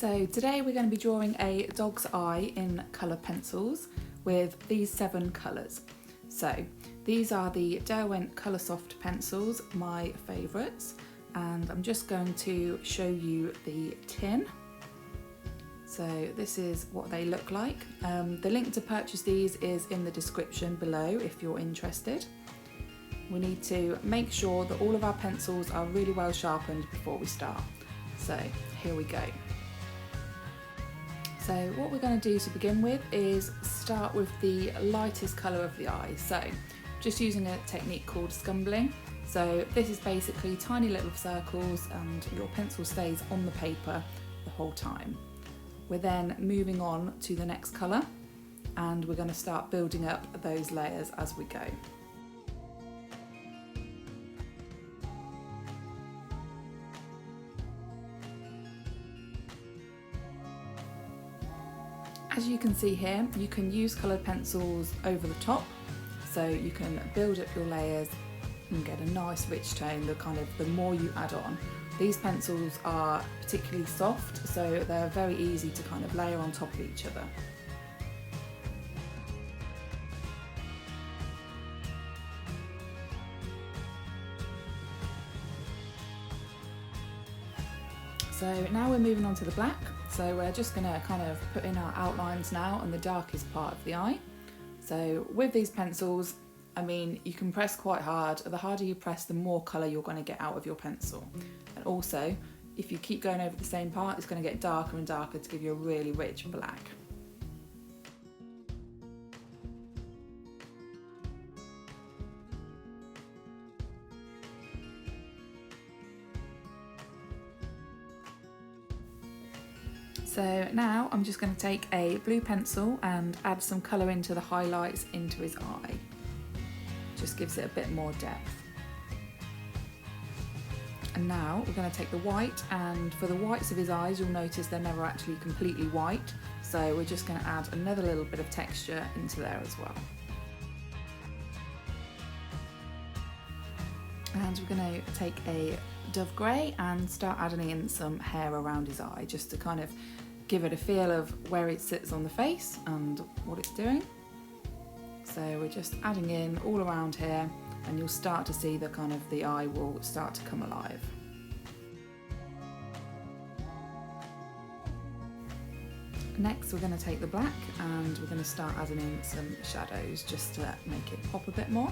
So today we're going to be drawing a dog's eye in colour pencils with these 7 colours. So these are the Derwent Coloursoft pencils, my favourites, and I'm just going to show you the tin. So this is what they look like. The link to purchase these is in the description below if you're interested. We need to make sure that all of our pencils are really well sharpened before we start. So here we go. So what we're going to do to begin with is start with the lightest colour of the eye. So just using a technique called scumbling. So this is basically tiny little circles and your pencil stays on the paper the whole time. We're then moving on to the next colour and we're going to start building up those layers as we go. As you can see here, you can use coloured pencils over the top, so you can build up your layers and get a nice rich tone the more you add on. These pencils are particularly soft, so they're very easy to kind of layer on top of each other. So now we're moving on to the black. So we're just going to kind of put in our outlines now on the darkest part of the eye. So with these pencils, I mean, you can press quite hard. The harder you press, the more colour you're going to get out of your pencil. And also, if you keep going over the same part, it's going to get darker and darker to give you a really rich black. So now I'm just going to take a blue pencil and add some colour into the highlights into his eye. Just gives it a bit more depth. And now we're going to take the white, and for the whites of his eyes you'll notice they're never actually completely white, so we're just going to add another little bit of texture into there as well. And we're going to take a dove grey and start adding in some hair around his eye just to kind of give it a feel of where it sits on the face and what it's doing. So we're just adding in all around here and you'll start to see the eye will start to come alive. Next we're going to take the black and we're going to start adding in some shadows just to make it pop a bit more.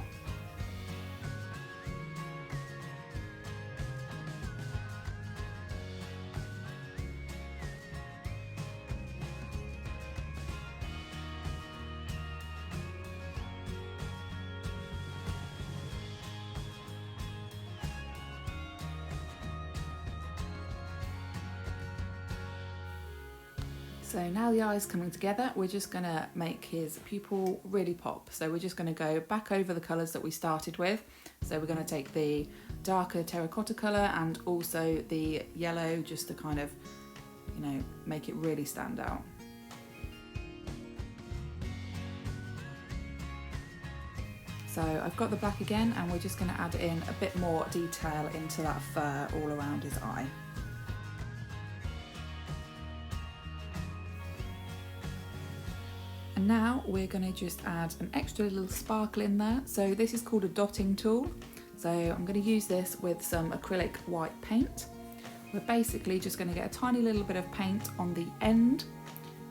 So now the eye's coming together, we're just going to make his pupil really pop. So we're just going to go back over the colours that we started with. So we're going to take the darker terracotta colour and also the yellow just to kind of, make it really stand out. So I've got the black again and we're just going to add in a bit more detail into that fur all around his eye. And now we're going to just add an extra little sparkle in there. So this is called a dotting tool. So I'm going to use this with some acrylic white paint. We're basically just going to get a tiny little bit of paint on the end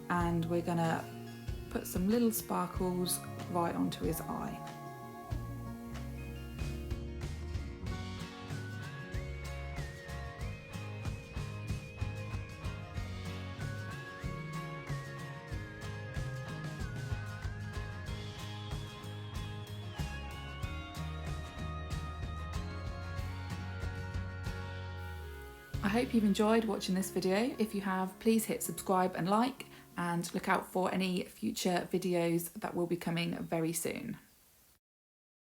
and we're going to put some little sparkles right onto his eye. I hope you've enjoyed watching this video. If you have, please hit subscribe and like, and look out for any future videos that will be coming very soon.